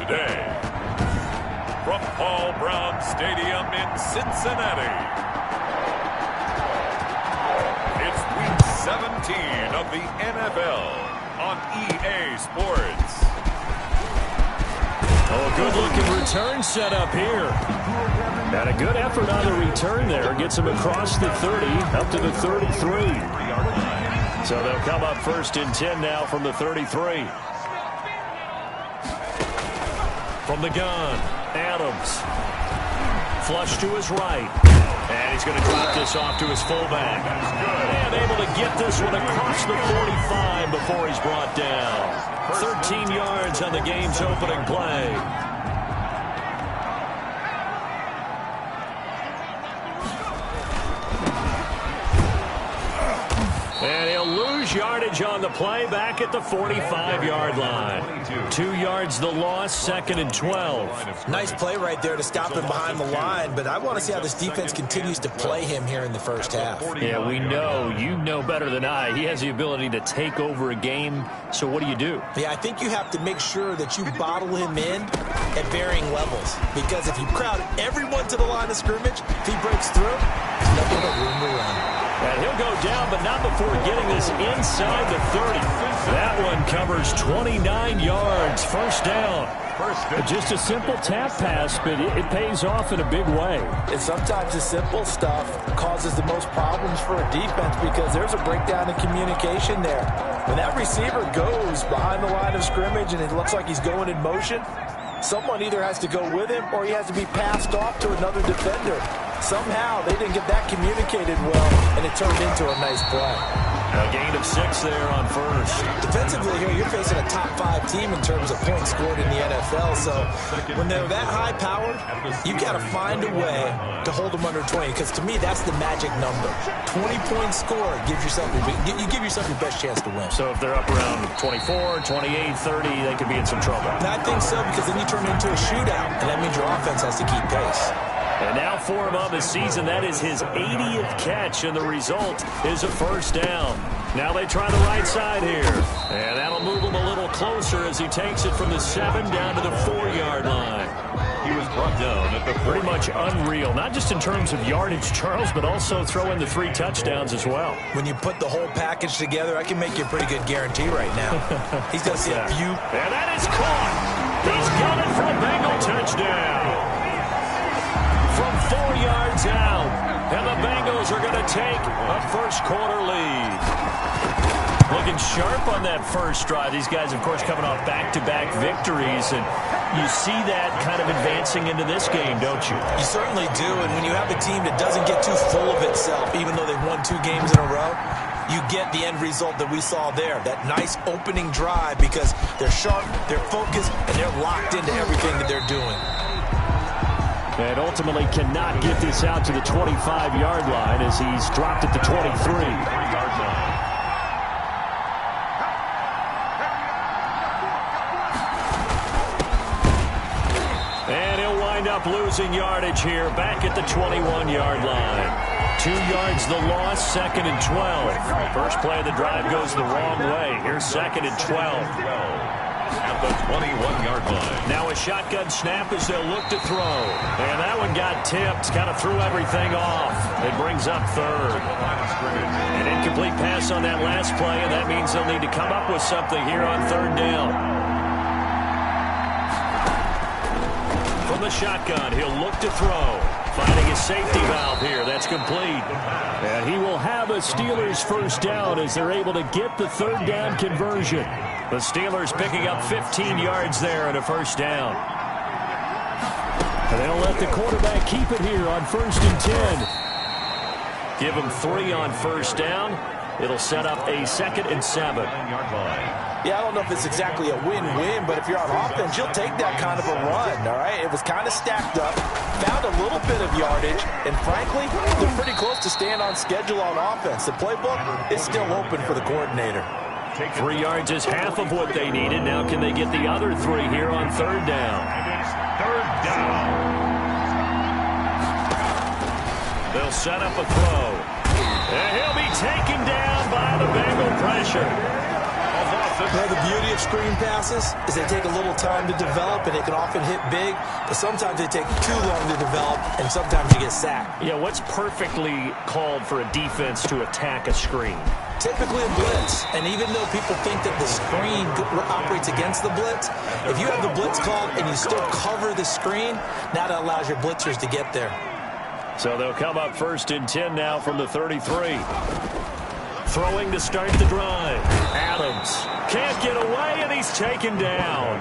day. From Paul Brown Stadium in Cincinnati, it's Week 17 of the NFL on EA Sports. Oh, a good-looking return set up here. And a good effort on the return there. Gets him across the 30, up to the 33. So they'll come up 1st and 10 now from the 33. From the gun, Adams. Flush to his right. And he's going to drop this off to his fullback. And able to get this one across the 45 before he's brought down. 13 yards on the game's opening play. And he'll lose yardage on the play back at the 45-yard line. 2 yards the loss, 2nd and 12. Nice play right there to stop him behind the line, but I want to see how this defense continues to play him here in the first half. Yeah, we know. You know better than I. He has the ability to take over a game, so what do? Yeah, I think you have to make sure that you bottle him in at varying levels, because if you crowd everyone to the line of scrimmage, if he breaks through, there's nothing but room to run. And he'll go down, but not before getting this inside the 30. That one covers 29 yards. First down. Just a simple tap pass, but it pays off in a big way. And sometimes the simple stuff causes the most problems for a defense because there's a breakdown in communication there. When that receiver goes behind the line of scrimmage and it looks like he's going in motion, someone either has to go with him or he has to be passed off to another defender. Somehow they didn't get that communicated well, and it turned into a nice play. A gain of 6 there on first. Defensively here, you're facing a top 5 team in terms of points scored in the NFL. So when they're that high-powered, you've got to find a way to hold them under 20. Because to me, that's the magic number. 20 points scored gives yourself you give yourself your best chance to win. So if they're up around 24, 28, 30, they could be in some trouble. I think so, because then you turn it into a shootout, and that means your offense has to keep pace. And now for him on the season, that is his 80th catch, and the result is a first down. Now they try the right side here, and that'll move him a little closer as he takes it from the 7 down to the 4-yard line. He was brought down at the pretty much unreal, not just in terms of yardage, Charles, but also throw in the 3 touchdowns as well. When you put the whole package together, I can make you a pretty good guarantee right now. He's going to see a few. And that is caught. He's got it for a Bengal touchdown. From 4 yards out, and the Bengals are going to take a first-quarter lead. Looking sharp on that first drive. These guys, of course, coming off back-to-back victories, and you see that kind of advancing into this game, don't you? You certainly do, and when you have a team that doesn't get too full of itself, even though they've won 2 games in a row, you get the end result that we saw there, that nice opening drive, because they're sharp, they're focused, and they're locked into everything that they're doing. And ultimately cannot get this out to the 25-yard line as he's dropped at the 23. And he'll wind up losing yardage here back at the 21-yard line. 2 yards the loss, 2nd and 12. First play of the drive goes the wrong way. Here's 2nd and 12. At the 21-yard line. Now a shotgun snap as they'll look to throw. And that one got tipped, kind of threw everything off. It brings up 3rd. An incomplete pass on that last play, and that means they'll need to come up with something here on 3rd down. From the shotgun, he'll look to throw. Finding his safety valve here. That's complete. And he will have a Steelers first down as they're able to get the 3rd down conversion. The Steelers picking up 15 yards there and a first down. And they'll let the quarterback keep it here on 1st and 10. Give him 3 on first down. It'll set up a 2nd and 7. Yeah, I don't know if it's exactly a win-win, but if you're on offense, you'll take that kind of a run, all right? It was kind of stacked up, found a little bit of yardage, and frankly, they're pretty close to staying on schedule on offense. The playbook is still open for the coordinator. 3 yards is half of what they needed. Now can they get the other 3 here on 3rd down? And it's 3rd down. They'll set up a throw. And he'll be taken down by the Bengal pressure. Well, the beauty of screen passes is they take a little time to develop, and they can often hit big, but sometimes they take too long to develop, and sometimes you get sacked. Yeah, what's perfectly called for a defense to attack a screen? Typically a blitz, and even though people think that the screen operates against the blitz, if you have the blitz called and you still cover the screen, now that allows your blitzers to get there. So they'll come up 1st and 10 now from the 33. Throwing to start the drive. Adams can't get away, and he's taken down.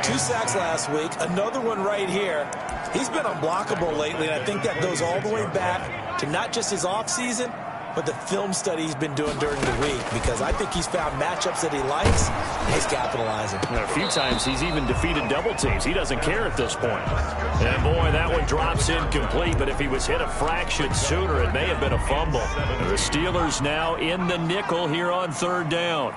2 sacks last week, another one right here. He's been unblockable lately, and I think that goes all the way back to not just his offseason, but the film study he's been doing during the week, because I think he's found matchups that he likes, and he's capitalizing. And a few times he's even defeated double teams. He doesn't care at this point. And boy, that one drops incomplete, but if he was hit a fraction sooner, it may have been a fumble. The Steelers now in the nickel here on 3rd down.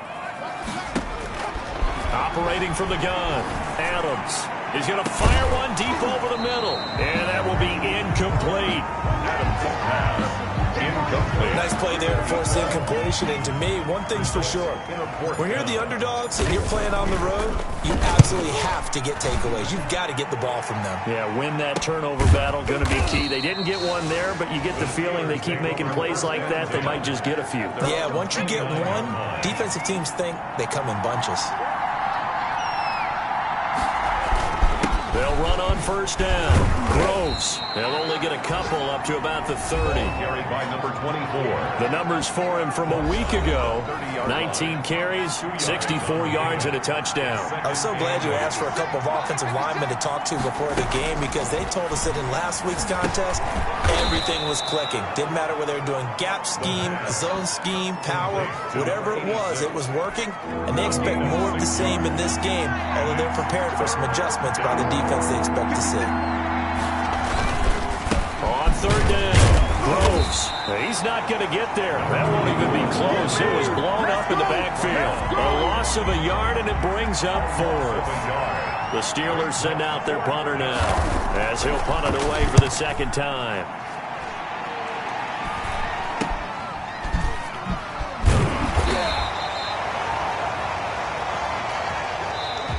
Operating from the gun, Adams is going to fire one deep over the middle, and that will be incomplete. Nice play there to force the incompletion, and to me, one thing's for sure. When you're the underdogs and you're playing on the road, you absolutely have to get takeaways. You've got to get the ball from them. Yeah, win that turnover battle, going to be key. They didn't get one there, but you get the feeling they keep making plays like that, they might just get a few. Yeah, once you get one, defensive teams think they come in bunches. They'll run on 1st down. Groves, they'll only get a couple up to about the 30. Carried by number 24. The numbers for him from a week ago, 19 carries, 64 yards, and a touchdown. I'm so glad you asked for a couple of offensive linemen to talk to before the game, because they told us that in last week's contest, everything was clicking. Didn't matter whether they were doing gap scheme, zone scheme, power, whatever it was working, and they expect more of the same in this game, although they're prepared for some adjustments by the defense they expect to see. On 3rd down, Groves. He's not going to get there. That won't even be close. It was blown up in the backfield. A loss of a yard, and it brings up 4th. The Steelers send out their punter now, as he'll punt it away for the 2nd time.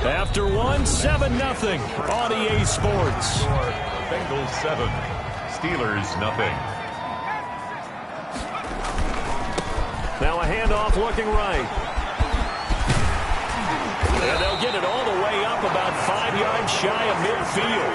After 7-0 on EA Sports. Bengals 7, Steelers nothing. Now a handoff looking right. And they'll get it all the way up about 5 yards shy of midfield.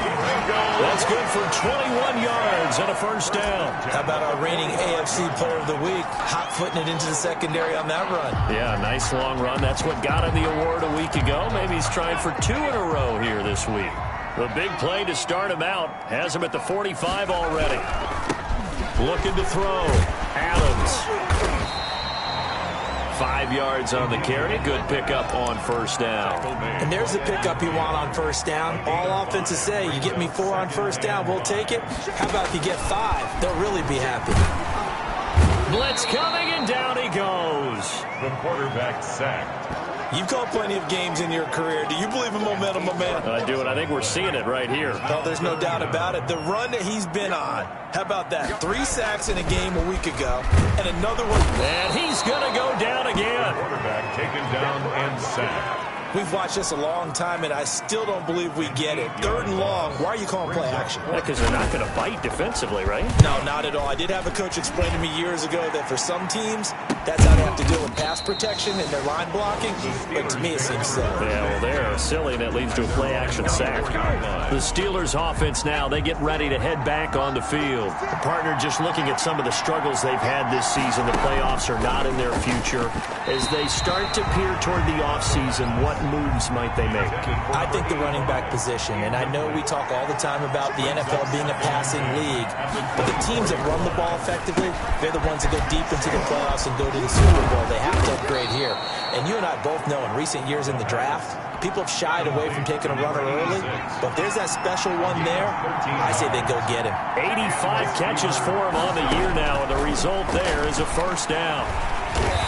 That's good for 21 yards and a 1st down. How about our reigning AFC Player of the Week, hot-footing it into the secondary on that run? Yeah, nice long run. That's what got him the award a week ago. Maybe he's trying for 2 in a row here this week. The big play to start him out has him at the 45 already. Looking to throw. Adams. 5 yards on the carry. Good pickup on 1st down. And there's the pickup you want on 1st down. All offenses say, you get me 4 on 1st down, we'll take it. How about if you get 5? They'll really be happy. Blitz coming, and down he goes. The quarterback sacked. You've called plenty of games in your career. Do you believe in momentum, my man? I do, and I think we're seeing it right here. Well, there's no doubt about it. The run that he's been on. How about that? 3 sacks in a game a week ago, and another one. And he's going to go down again. Quarterback taken down and sacked. We've watched this a long time, and I still don't believe we get it. 3rd and long, why are you calling play action? Because they're not going to bite defensively, right? No, not at all. I did have a coach explain to me years ago that for some teams, that's how they have to deal with pass protection and their line blocking. But to me, it seems silly. Yeah, well, they're silly, and it leads to a play-action sack. The Steelers' offense now, they get ready to head back on the field. The partner just looking at some of the struggles they've had this season. The playoffs are not in their future. As they start to peer toward the offseason, what moves might they make? I think the running back position, and I know we talk all the time about the NFL being a passing league, but the teams that run the ball effectively, they're the ones that go deep into the playoffs and go to the Super Bowl. They have to upgrade here. And you and I both know in recent years in the draft, people have shied away from taking a runner early, but there's that special one there. I say they go get him. 85 catches for him on the year now, and the result there is a 1st down.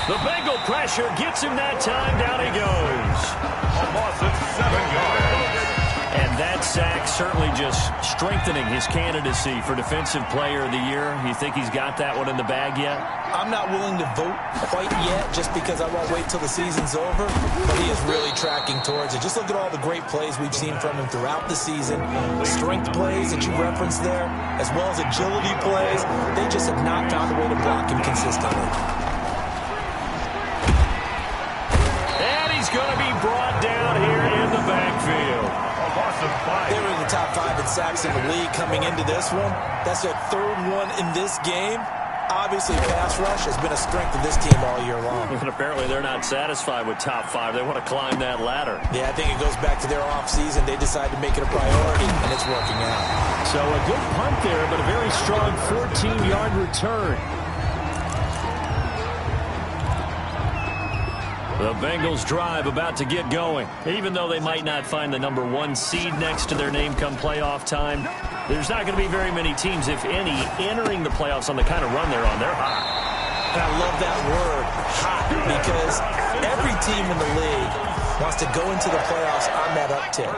The Bengal pressure gets him that time. Down he goes. A loss of 7 yards. And that sack certainly just strengthening his candidacy for Defensive Player of the Year. You think he's got that one in the bag yet? I'm not willing to vote quite yet just because I won't wait till the season's over, but he is really tracking towards it. Just look at all the great plays we've seen from him throughout the season. Strength plays that you referenced there, as well as agility plays. They just have not found a way to block him consistently. And he's going to be brought down here in the backfield. They were in the top 5 in sacks in the league coming into this one. That's their 3rd one in this game. Obviously, pass rush has been a strength of this team all year long. And apparently they're not satisfied with top 5. They want to climb that ladder. Yeah, I think it goes back to their offseason. They decided to make it a priority, and it's working out. So a good punt there, but a very strong 14-yard return. The Bengals drive about to get going. Even though they might not find the number 1 seed next to their name come playoff time, there's not going to be very many teams, if any, entering the playoffs on the kind of run they're on. They're hot. And I love that word, hot, because every team in the league wants to go into the playoffs on that uptick.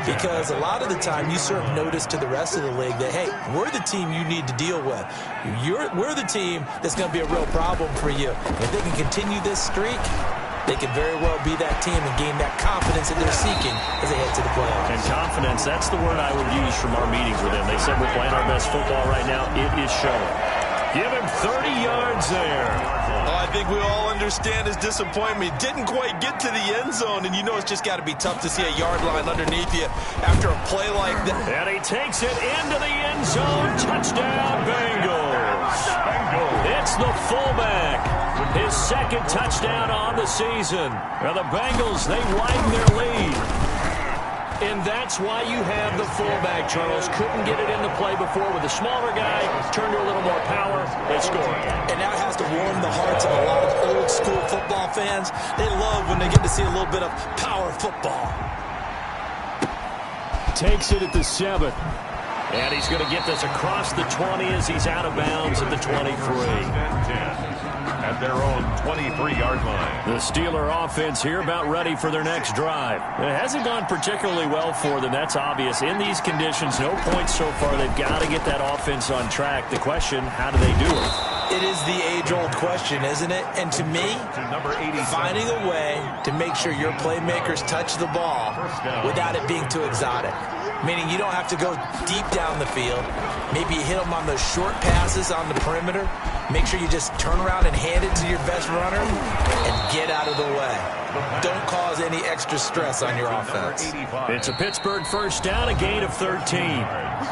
Because a lot of the time you serve notice to the rest of the league that, hey, we're the team you need to deal with. We're the team that's going to be a real problem for you. If they can continue this streak, they could very well be that team and gain that confidence that they're seeking as they head to the playoffs. And confidence, that's the word I would use from our meetings with him. They said we're playing our best football right now. It is showing. Give him 30 yards there. Oh, I think we all understand his disappointment. He didn't quite get to the end zone, and you know it's just got to be tough to see a yard line underneath you after a play like that. And he takes it into the end zone. Touchdown, Bengals. It's the fullback. His 2nd touchdown on the season. Now the Bengals, they widen their lead. And that's why you have the fullback, Charles. Couldn't get it in the play before with a smaller guy. Turned to a little more power. They scored. And that has to warm the hearts of a lot of old school football fans. They love when they get to see a little bit of power football. Takes it at the 7. And he's going to get this across the 20 as he's out of bounds at the 23. At their own 23-yard line. The Steeler offense here about ready for their next drive. It hasn't gone particularly well for them. That's obvious. In these conditions, no points so far. They've got to get that offense on track. The question, how do they do it? It is the age-old question, isn't it? And to me, finding a way to make sure your playmakers touch the ball without it being too exotic. Meaning you don't have to go deep down the field. Maybe you hit them on those short passes on the perimeter. Make sure you just turn around and hand it to your best runner and get out of the way. Don't cause any extra stress on your offense. It's a Pittsburgh first down, a gain of 13.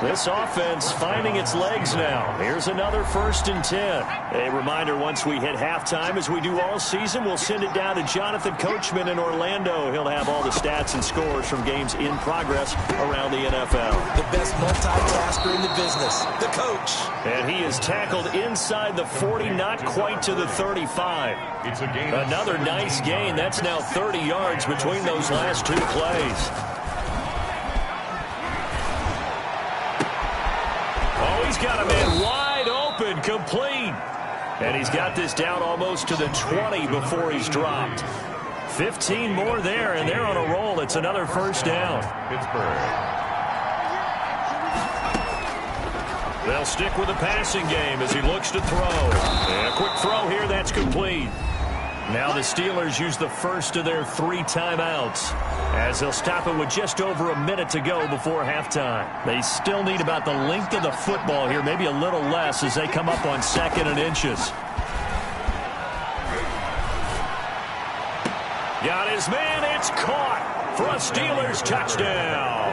This offense finding its legs now. Here's another 1st and 10. A reminder, once we hit halftime, as we do all season, we'll send it down to Jonathan Coachman in Orlando. He'll have all the stats and scores from games in progress around the NFL. The best multitasker in the business, the coach. And he is tackled inside the 40, not quite to the 35. It's a gain. Another nice gain. That's now 30 yards between those last 2 plays. Oh, he's got a man wide open, complete. And he's got this down almost to the 20 before he's dropped. 15 more there, and they're on a roll. It's another first down. Pittsburgh. They'll stick with the passing game as he looks to throw. And a quick throw here, that's complete. Now the Steelers use the first of their 3 timeouts as they'll stop it with just over a minute to go before halftime. They still need about the length of the football here, maybe a little less as they come up on 2nd and inches. Got his man, it's caught for a Steelers touchdown.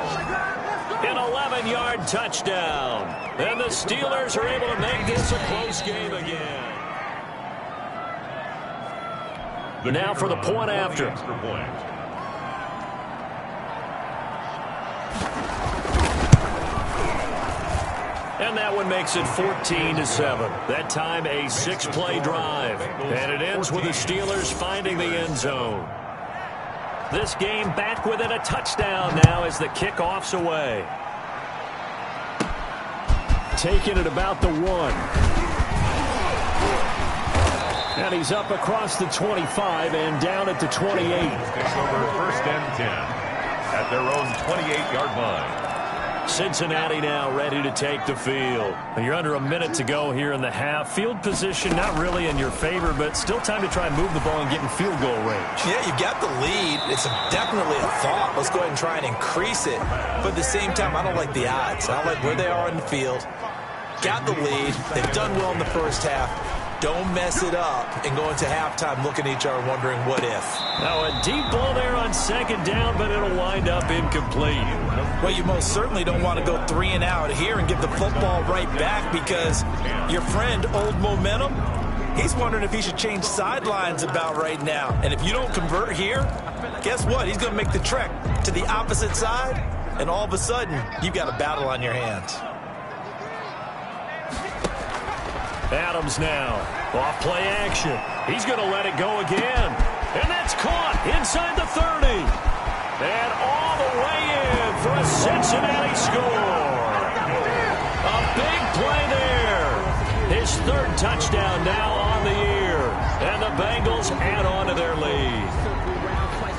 An 11-yard touchdown. And the Steelers are able to make this a close game again. Now for the point after. And that one makes it 14-7. That time a 6-play drive. And it ends with the Steelers finding the end zone. This game back within a touchdown now as the kickoff's away. Taking it about the 1. And he's up across the 25 and down at the 28. Takes over 1st and 10. at their own 28-yard line. Cincinnati now ready to take the field. You're under a minute to go here in the half. Field position not really in your favor, but still time to try and move the ball and get in field goal range. Yeah, you've got the lead. It's definitely a thought. Let's go ahead and try and increase it. But at the same time, I don't like the odds. I don't like where they are in the field. Got the lead. They've done well in the first half. Don't mess it up and go into halftime looking at each other wondering what if. Now a deep ball there on second down, but it'll wind up incomplete. Well, you most certainly don't want to go 3 and out here and give the football right back because your friend, Old Momentum, he's wondering if he should change sidelines about right now. And if you don't convert here, guess what? He's going to make the trek to the opposite side, and all of a sudden, you've got a battle on your hands. Adams now, off play action. He's going to let it go again. And that's caught inside the 30. And all the way in for a Cincinnati score. A big play there. His third touchdown now on the year. And the Bengals add on to their lead.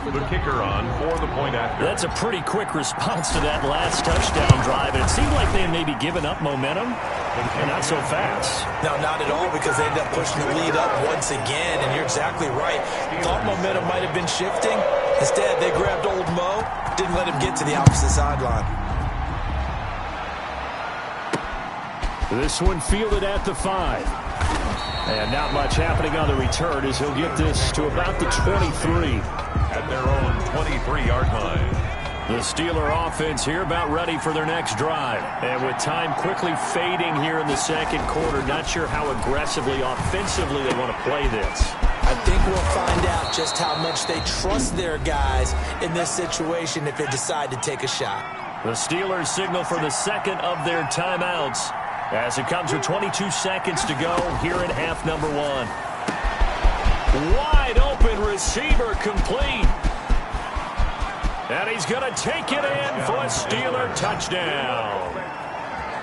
The kicker on for the point after. That's a pretty quick response to that last touchdown drive. And it seemed like they had maybe given up momentum. And not so fast. No, not at all, because they ended up pushing the lead up once again, and you're exactly right. Thought momentum might have been shifting. Instead, they grabbed Old Mo, didn't let him get to the opposite sideline. This one fielded at the 5. And not much happening on the return as he'll get this to about the 23. At their own 23-yard line. The Steeler offense here about ready for their next drive. And with time quickly fading here in the second quarter, not sure how aggressively, offensively they want to play this. I think we'll find out just how much they trust their guys in this situation if they decide to take a shot. The Steelers signal for the second of their timeouts as it comes with 22 seconds to go here in half number 1. Wide open receiver complete. And he's going to take it in for a Steeler touchdown.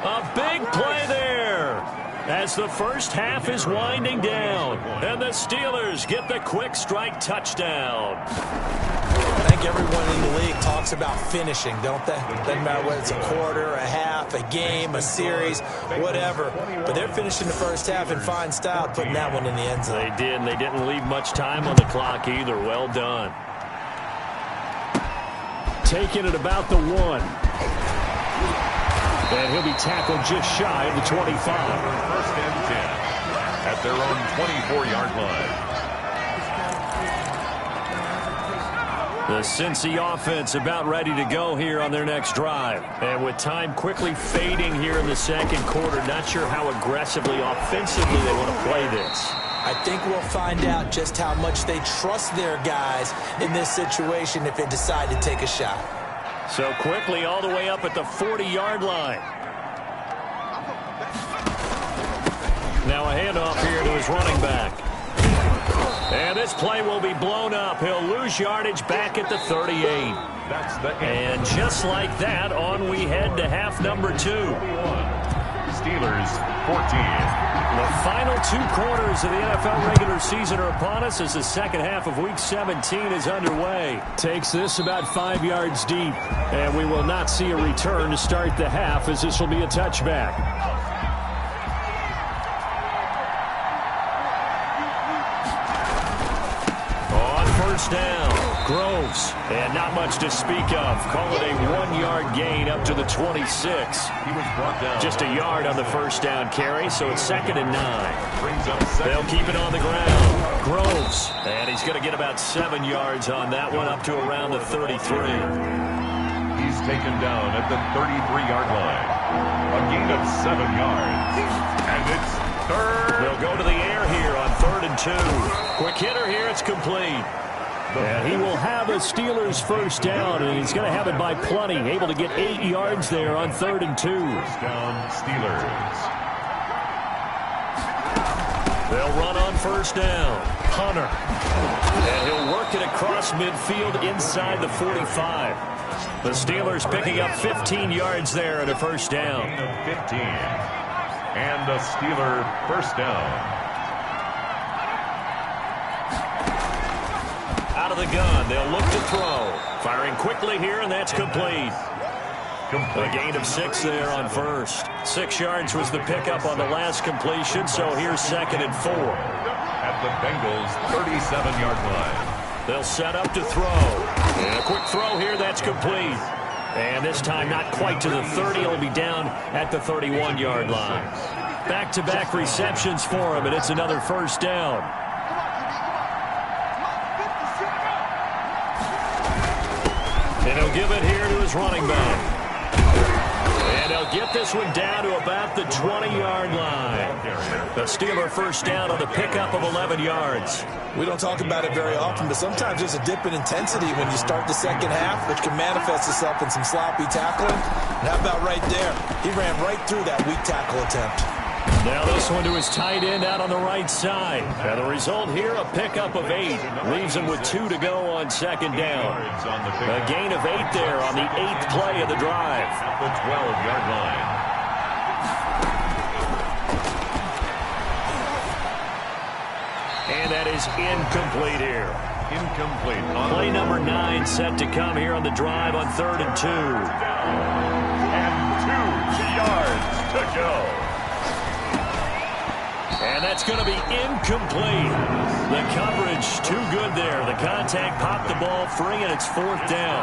A big play there as the first half is winding down. And the Steelers get the quick strike touchdown. I think everyone in the league talks about finishing, don't they? Doesn't matter whether it's a quarter, a half, a game, a series, whatever. But they're finishing the first half in fine style, putting that one in the end zone. They did, and they didn't leave much time on the clock either. Well done. Taking it about the 1. And he'll be tackled just shy of the 25. First and 10 at their own 24-yard line. The Cincy offense about ready to go here on their next drive. And with time quickly fading here in the second quarter, not sure how aggressively, offensively they want to play this. I think we'll find out just how much they trust their guys in this situation if they decide to take a shot. So quickly all the way up at the 40-yard line. Now a handoff here to his running back. And this play will be blown up. He'll lose yardage back at the 38. That's the And just like that, on we head to half number 2. Steelers 14. The final 2 quarters of the NFL regular season are upon us as the second half of Week 17 is underway. Takes this about 5 yards deep, and we will not see a return to start the half as this will be a touchback. On first down, Groves, and not much to speak of. Call it a 1-yard gain up to the 26. He was brought down. Just a yard on the first down carry, so it's 2nd and 9. Brings up second. They'll keep it on the ground. Groves, and he's going to get about 7 yards on that one, up to around the 33. He's taken down at the 33-yard line. A gain of 7 yards. And it's third. They'll go to the air here on 3rd and 2. Quick hitter here, it's complete. And he will have a Steelers first down, and he's going to have it by plenty. Able to get 8 yards there on 3rd and 2. First down, Steelers. They'll run on first down. Hunter. And he'll work it across midfield inside the 45. The Steelers picking up 15 yards there at a first down. Gain of 15. And a Steeler first down. Out of the gun. They'll look to throw. Firing quickly here, and that's complete. A gain of 6 there on first. 6 yards was the pickup on the last completion, so here's 2nd and 4. At the Bengals' 37-yard line. They'll set up to throw. And a quick throw here, that's complete. And this time not quite to the 30. He'll be down at the 31-yard line. Back-to-back receptions for him, and it's another first down. And he'll give it here to his running back. And he'll get this one down to about the 20-yard line. The Steeler first down on the pickup of 11 yards. We don't talk about it very often, but sometimes there's a dip in intensity when you start the second half, which can manifest itself in some sloppy tackling. And how about right there? He ran right through that weak tackle attempt. Now this one to his tight end out on the right side. And the result here, a pickup of 8. Leaves him with 2 to go on second down. A gain of 8 there on the 8th play of the drive. At the 12-yard line. And that is incomplete here. Incomplete. Play number 9 set to come here on the drive on 3rd and 2. And 2 yards to go. And that's going to be incomplete. The coverage too good there. The contact popped the ball free, and it's 4th down.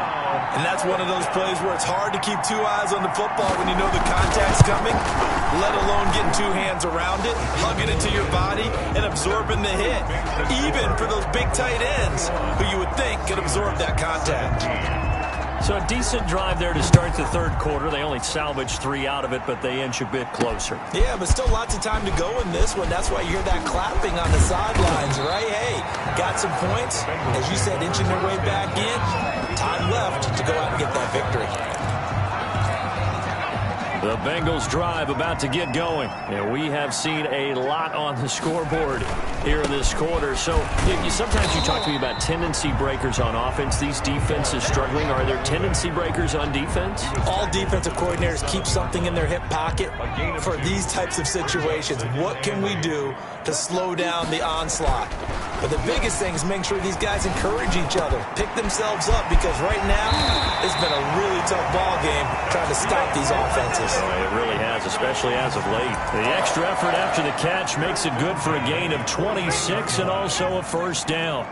And that's one of those plays where it's hard to keep 2 eyes on the football when you know the contact's coming, let alone getting 2 hands around it, hugging it to your body, and absorbing the hit. Even for those big tight ends who you would think could absorb that contact. So a decent drive there to start the 3rd quarter. They only salvaged 3 out of it, but they inch a bit closer. Yeah, but still lots of time to go in this one. That's why you hear that clapping on the sidelines, right? Hey, got some points. As you said, inching their way back in. Time left to go out and get that victory. The Bengals drive about to get going. And we have seen a lot on the scoreboard here in this quarter. So sometimes you talk to me about tendency breakers on offense. These defenses struggling. Are there tendency breakers on defense? All defensive coordinators keep something in their hip pocket for these types of situations. What can we do to slow down the onslaught? But the biggest thing is make sure these guys encourage each other, pick themselves up, because right now it's been a really tough ball game trying to stop these offenses. It really has, especially as of late. The extra effort after the catch makes it good for a gain of 26 and also a first down.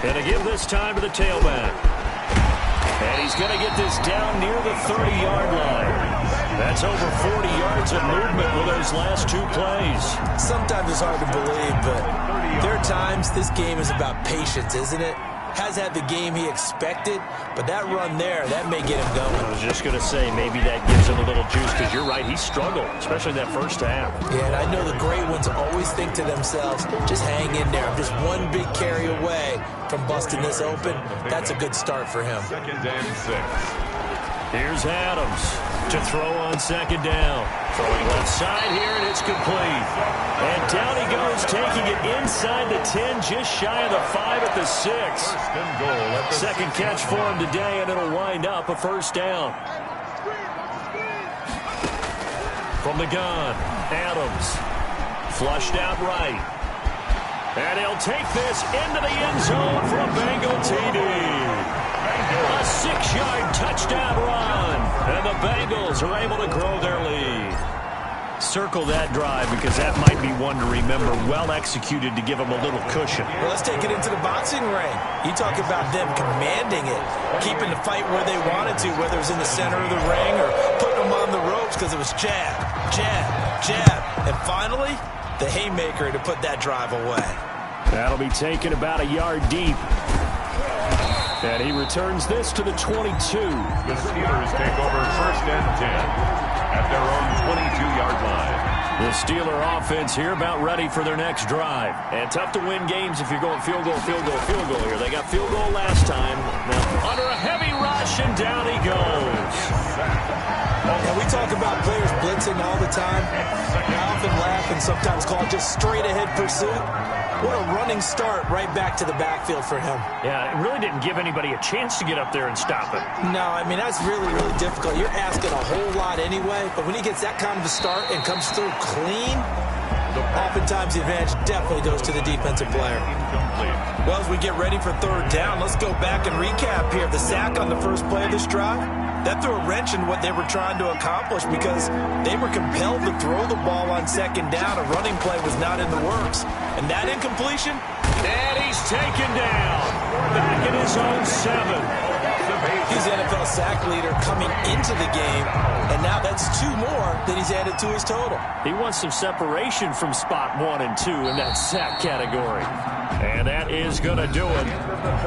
And to give this time to the tailback. And he's going to get this down near the 30-yard line. That's over 40 yards of movement with those last 2 plays. Sometimes it's hard to believe, but there are times this game is about patience, isn't it? Has had the game he expected, but that run there, that may get him going. I was just going to say, maybe that gives him a little juice, because you're right, he struggled, especially that first half. Yeah, and I know the great ones always think to themselves, just hang in there. I'm just one big carry away from busting this open. That's a good start for him. 2nd and 6. Here's Adams to throw on 2nd down. Throwing left side here, and it's complete. And down he goes, taking it inside the 10, just shy of the 5 at the 6. Second catch for him today, and it'll wind up a first down. From the gun, Adams. Flushed out right. And he'll take this into the end zone for a Bengal TD. A 6-yard touchdown run. And the Bengals are able to grow their lead. Circle that drive, because that might be one to remember. Well executed to give them a little cushion. Well, let's take it into the boxing ring. You talk about them commanding it, keeping the fight where they wanted to, whether it was in the center of the ring or putting them on the ropes, because it was jab, jab, jab. And finally, the haymaker to put that drive away. That'll be taken about a yard deep. And he returns this to the 22. The Steelers take over 1st and 10 at their own 22-yard line. The Steeler offense here about ready for their next drive. And tough to win games if you're going field goal, field goal, field goal here. They got field goal last time. Now under a heavy rush, and down he goes. And we talk about players blitzing all the time. I often laugh and sometimes call it just straight-ahead pursuit. What a running start right back to the backfield for him. Yeah, it really didn't give anybody a chance to get up there and stop it. No, I mean, that's really, really difficult. You're asking a whole lot anyway, but when he gets that kind of a start and comes through clean, Oftentimes, the advantage definitely goes to the defensive player. Well, as we get ready for third down, let's go back and recap here. The sack on the first play of this drive, that threw a wrench in what they were trying to accomplish because they were compelled to throw the ball on second down. A running play was not in the works. And that incompletion? And he's taken down. Back in his own 7. He's the NFL sack leader coming into the game, and now that's 2 more that he's added to his total. He wants some separation from spot 1 and 2 in that sack category. And that is going to do it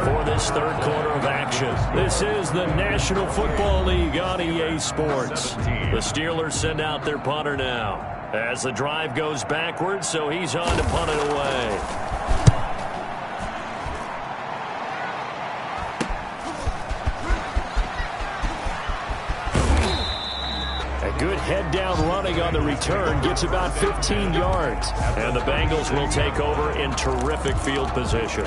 for this third quarter of action. This is the National Football League on EA Sports. The Steelers send out their punter now as the drive goes backwards, so he's on to punt it away. Good head-down running on the return. Gets about 15 yards. And the Bengals will take over in terrific field position.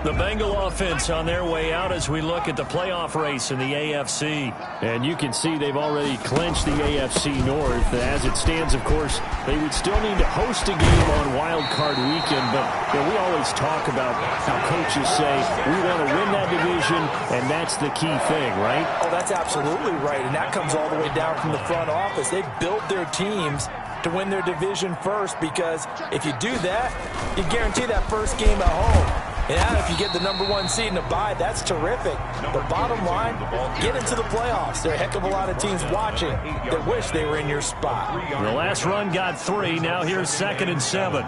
The Bengal offense on their way out as we look at the playoff race in the AFC. And you can see they've already clinched the AFC North. As it stands, of course, they would still need to host a game on Wild Card Weekend. But we always talk about how coaches say we want to win that division, and that's the key thing, right? Oh, that's absolutely right. And that comes all the way down from the front office. They build their teams to win their division first, because if you do that, you guarantee that first game at home. And if you get the #1 seed in a bye, that's terrific. But bottom line, get into the playoffs. There are a heck of a lot of teams watching that wish they were in your spot. The last run got 3. Now here's 2nd and 7.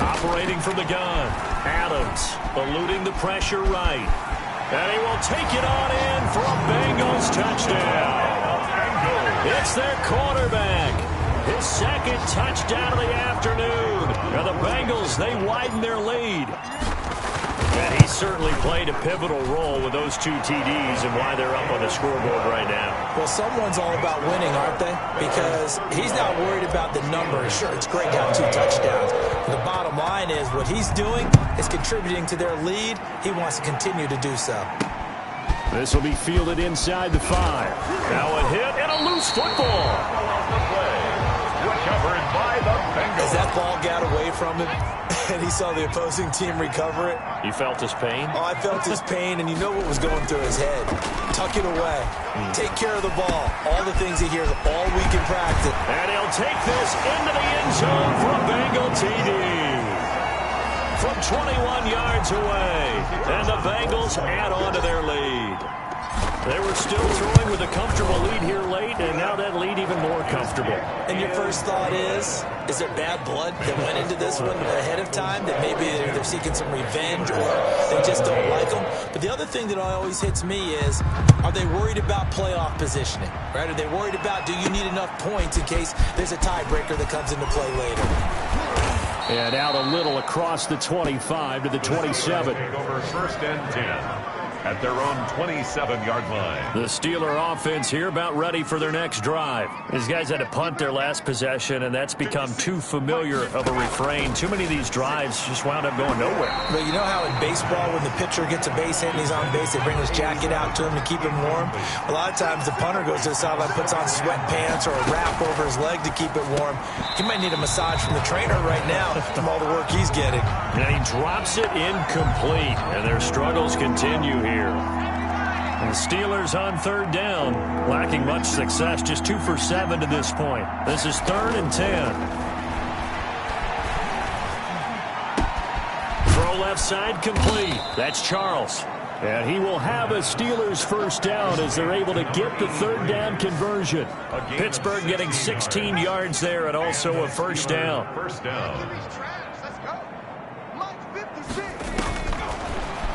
Operating from the gun. Adams eluding the pressure right. And he will take it on in for a Bengals touchdown. It's their quarterback. His 2nd touchdown of the afternoon. And the Bengals, they widen their lead. And he certainly played a pivotal role with those 2 TDs and why they're up on the scoreboard right now. Well, someone's all about winning, aren't they? Because he's not worried about the number. Sure, it's great to have 2 touchdowns. But the bottom line is what he's doing is contributing to their lead. He wants to continue to do so. This will be fielded inside the 5. Now a hit and a loose football. Recovered by the Bengals. As that ball got away from him and he saw the opposing team recover it. You felt his pain? Oh, I felt his pain, and you know what was going through his head. Tuck it away. Take care of the ball. All the things he hears all week in practice. And he'll take this into the end zone for a Bengal TD. From 21 yards away. And the Bengals add on to their lead. They were still throwing with a comfortable lead here late, and now that lead even more comfortable. And your first thought is there bad blood that went into this one ahead of time, that maybe they're seeking some revenge or they just don't like them? But the other thing that always hits me is, are they worried about playoff positioning? Right? Are they worried about, do you need enough points in case there's a tiebreaker that comes into play later? And out a little across the 25 to the 27. Over 1st and 10. At their own 27-yard line. The Steeler offense here about ready for their next drive. These guys had to punt their last possession, and that's become too familiar of a refrain. Too many of these drives just wound up going nowhere. But you know how in baseball, when the pitcher gets a base hit and he's on base, they bring his jacket out to him to keep him warm? A lot of times the punter goes to the sideline, puts on sweatpants or a wrap over his leg to keep it warm. He might need a massage from the trainer right now from all the work he's getting. And he drops it incomplete, and their struggles continue here. And the Steelers on 3rd down, lacking much success, just 2 for 7 to this point. This is 3rd and 10. Throw left side complete. That's Charles. And he will have a Steelers first down as they're able to get the 3rd down conversion. Pittsburgh getting 16 yards there and also a first down.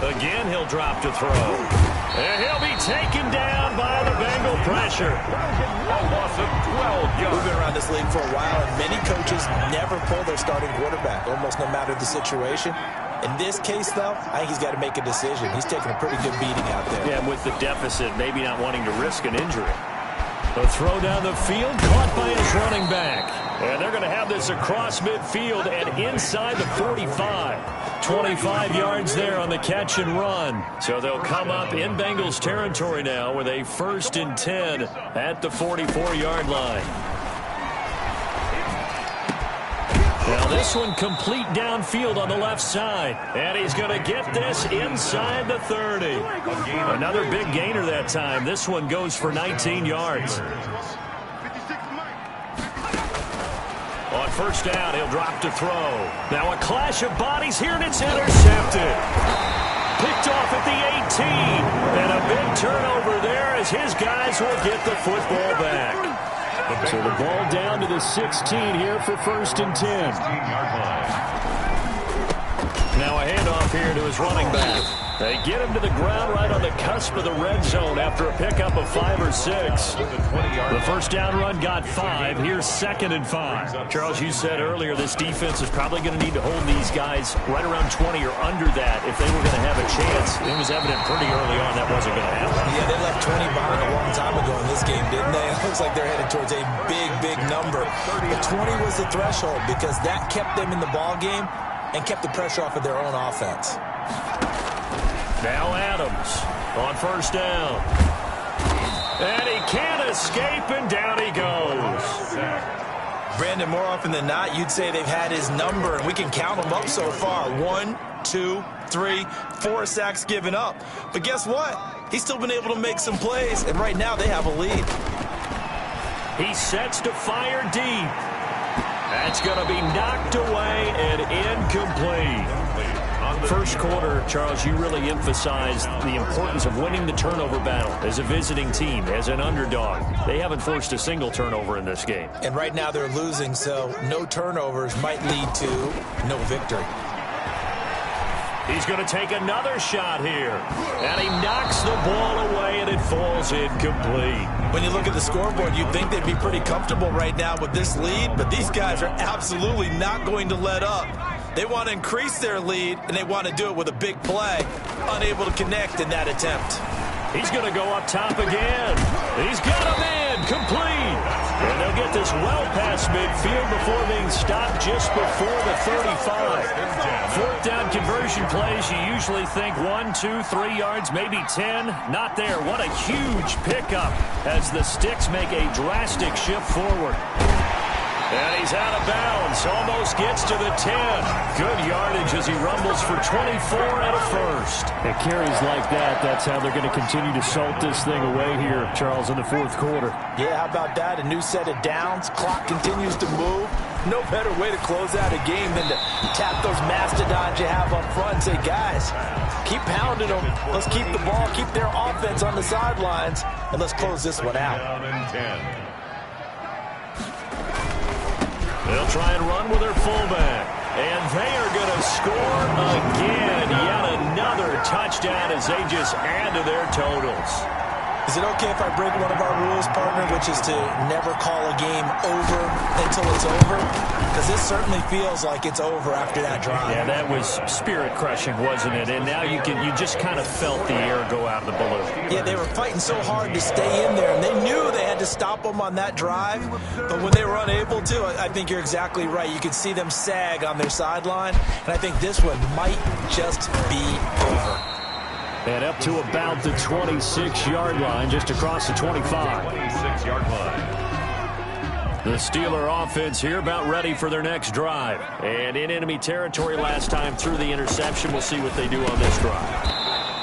Again, he'll drop to throw. And he'll be taken down by the Bengal pressure. A loss of 12 yards. We've been around this league for a while, and many coaches never pull their starting quarterback, almost no matter the situation. In this case, though, I think he's got to make a decision. He's taking a pretty good beating out there. Yeah, with the deficit, maybe not wanting to risk an injury. The throw down the field, caught by his running back. And they're going to have this across midfield and inside the 45. 25 yards there on the catch and run. So they'll come up in Bengals territory now with a 1st and 10 at the 44-yard line. Now this one complete downfield on the left side. And he's going to get this inside the 30. Another big gainer that time. This one goes for 19 yards. On first down, he'll drop to throw. Now a clash of bodies here, and it's intercepted. Picked off at the 18. And a big turnover there as his guys will get the football back. So the ball down to the 16 here for first and 10. Now a handoff here to his running back. They get him to the ground right on the cusp of the red zone after a pickup of 5 or 6. The first down run got 5. Here's second and 5. Charles, you said earlier this defense is probably going to need to hold these guys right around 20 or under that if they were going to have a chance. It was evident pretty early on that wasn't going to happen. Yeah, they left 20 behind a long time ago in this game, didn't they? It looks like they're headed towards a big, big number. But 20 was the threshold because that kept them in the ball game and kept the pressure off of their own offense. Now Adams on first down. And he can't escape, and down he goes. Brandon, more often than not, you'd say they've had his number, and we can count them up so far. 1, 2, 3, 4 sacks given up. But guess what? He's still been able to make some plays, and right now they have a lead. He sets to fire deep. That's going to be knocked away and incomplete. First quarter, Charles, you really emphasized the importance of winning the turnover battle as a visiting team, as an underdog. They haven't forced a single turnover in this game. And right now they're losing, so no turnovers might lead to no victory. He's going to take another shot here. And he knocks the ball away, and it falls incomplete. When you look at the scoreboard, you'd think they'd be pretty comfortable right now with this lead, but these guys are absolutely not going to let up. They want to increase their lead, and they want to do it with a big play. Unable to connect in that attempt. He's going to go up top again. He's got a man complete. And they'll get this well past midfield before being stopped just before the 35. Fourth down conversion plays, you usually think 1, 2, 3 yards, maybe 10. Not there. What a huge pickup as the Sticks make a drastic shift forward. And he's out of bounds. Almost gets to the 10. Good yardage as he rumbles for 24 and a first. At carries like that, that's how they're going to continue to salt this thing away here, Charles, in the fourth quarter. Yeah, how about that? A new set of downs. Clock continues to move. No better way to close out a game than to tap those mastodons you have up front and say, guys, keep pounding them. Let's keep the ball, keep their offense on the sidelines, and let's close this one out. They'll try and run with their fullback. And they are going to score again. Yet another touchdown as they just add to their totals. Is it okay if I break one of our rules, partner, which is to never call a game over until it's over? Because this certainly feels like it's over after that drive. Yeah, that was spirit-crushing, wasn't it? And now you just kind of felt the air go out of the balloon. Yeah, they were fighting so hard to stay in there, and they knew they had to stop them on that drive. But when they were unable to, I think you're exactly right. You could see them sag on their sideline, and I think this one might just be over. And up to about the 26-yard line, just across the 25. 26-yard line. The Steeler offense here about ready for their next drive. And in enemy territory last time through the interception. We'll see what they do on this drive.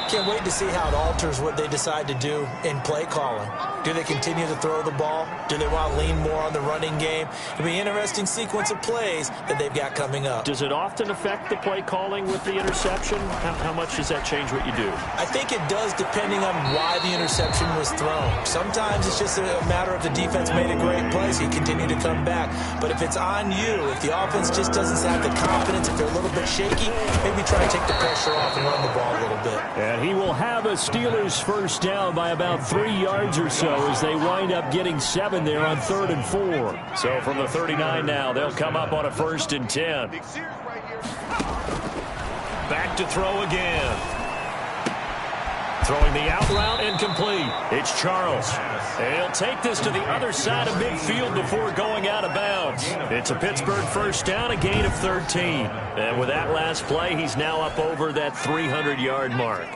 Can't wait to see how it alters what they decide to do in play calling. Do they continue to throw the ball? Do they want to lean more on the running game? It'll be an interesting sequence of plays that they've got coming up. Does it often affect the play calling with the interception? How much does that change what you do? I think it does depending on why the interception was thrown. Sometimes it's just a matter of the defense made a great play, so you continue to come back. But if it's on you, if the offense just doesn't have the confidence, if they're a little bit shaky, maybe try to take the pressure off and run the ball a little bit. And he will have a Steelers first down by about 3 yards or so as they wind up getting 7 there on 3rd and 4. So from the 39 now, they'll come up on a 1st and 10. Back to throw again. Throwing the out route incomplete. It's Charles. And he'll take this to the other side of midfield before going out of bounds. It's a Pittsburgh first down, a gain of 13. And with that last play, he's now up over that 300-yard mark.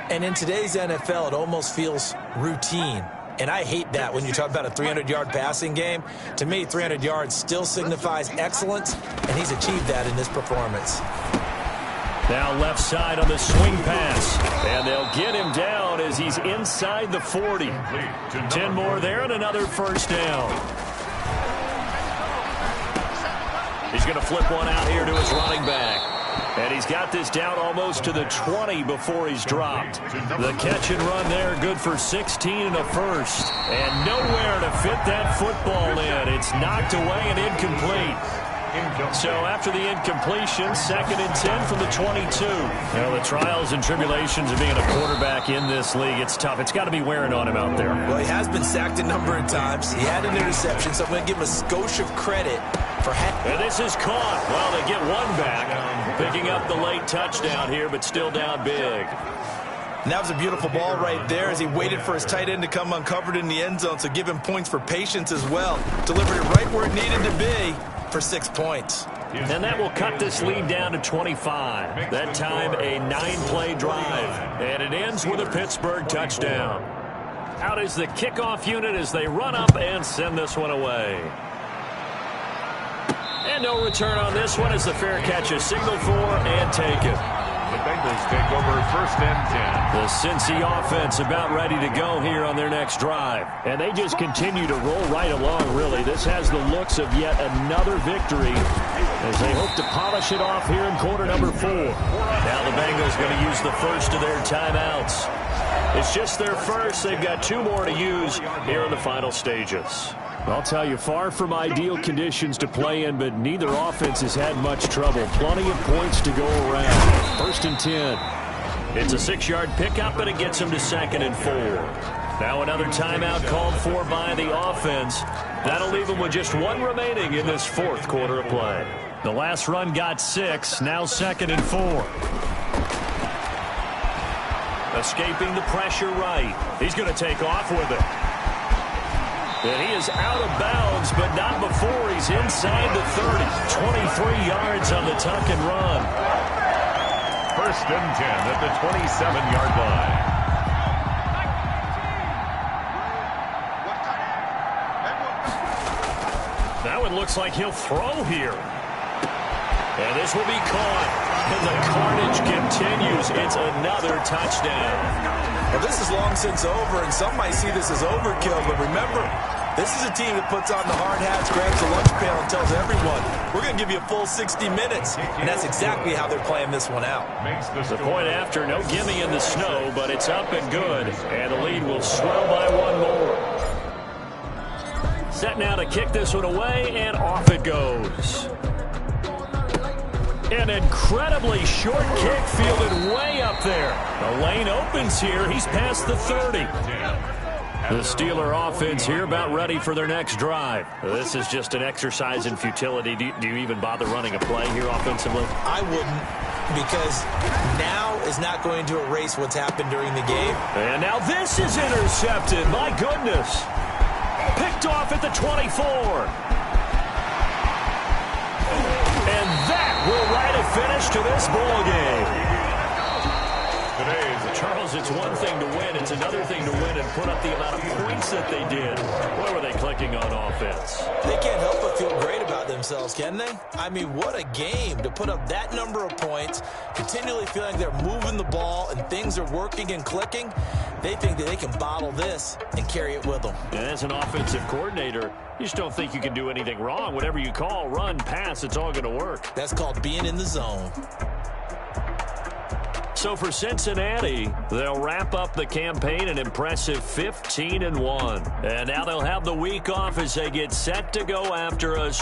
And in today's NFL, it almost feels routine. And I hate that when you talk about a 300-yard passing game. To me, 300 yards still signifies excellence, and he's achieved that in this performance. Now left side on the swing pass. And they'll get him down as he's inside the 40. 10 more there and another first down. He's going to flip one out here to his running back. And he's got this down almost to the 20 before he's dropped. The catch and run there, good for 16 and a first. And nowhere to fit that football in. It's knocked away and incomplete. So after the incompletion, 2nd and 10 from the 22. Now the trials and tribulations of being a quarterback in this league, it's tough. It's got to be wearing on him out there. Well, he has been sacked a number of times. He had an interception, so I'm going to give him a skosh of credit for and this is caught. Well, they get one back, picking up the late touchdown here, but still down big. And that was a beautiful ball right there as he waited for his tight end to come uncovered in the end zone, so give him points for patience as well. Delivered it right where it needed to be for 6 points. And that will cut this lead down to 25. That time a 9-play drive. And it ends with a Pittsburgh touchdown. Out is the kickoff unit as they run up and send this one away. And no return on this one as the fair catch is signaled for and taken. The Bengals take over 1st and 10. The Cincy offense about ready to go here on their next drive. And they just continue to roll right along, really. This has the looks of yet another victory as they hope to polish it off here in quarter number 4. Now the Bengals going to use the first of their timeouts. It's just their first. They've got 2 more to use here in the final stages. I'll tell you, far from ideal conditions to play in, but neither offense has had much trouble. Plenty of points to go around. 1st and 10. It's a 6-yard pickup, and it gets them to 2nd and 4. Now another timeout called for by the offense. That'll leave them with just 1 remaining in this 4th quarter of play. The last run got 6, now 2nd and 4. Escaping the pressure right. He's going to take off with it. And he is out of bounds, but not before he's inside the 30. 23 yards on the tuck and run. 1st and 10 at the 27-yard line. Now it looks like he'll throw here. And this will be caught. And the carnage continues. It's another touchdown. Well, this is long since over, and some might see this as overkill, but remember, this is a team that puts on the hard hats, grabs the lunch pail, and tells everyone, we're going to give you a full 60 minutes. And that's exactly how they're playing this one out. The point after, no gimme in the snow, but it's up and good. And the lead will swell by 1 more. Set now to kick this one away, and off it goes. An incredibly short kick fielded way up there. The lane opens here. He's past the 30. The Steeler offense here about ready for their next drive. This is just an exercise in futility. Do you even bother running a play here offensively? I wouldn't, because now is not going to erase what's happened during the game. And now this is intercepted. My goodness. Picked off at the 24. And that will write a finish to this ball game. Charles, it's one thing to win. It's another thing to win and put up the amount of points that they did. Boy, were they clicking on offense. They can't help but feel great about themselves, can they? I mean, what a game to put up that number of points, continually feeling they're moving the ball and things are working and clicking. They think that they can bottle this and carry it with them. And as an offensive coordinator, you just don't think you can do anything wrong. Whatever you call, run, pass, it's all going to work. That's called being in the zone. So for Cincinnati, they'll wrap up the campaign an impressive 15-1. And now they'll have the week off as they get set to go after a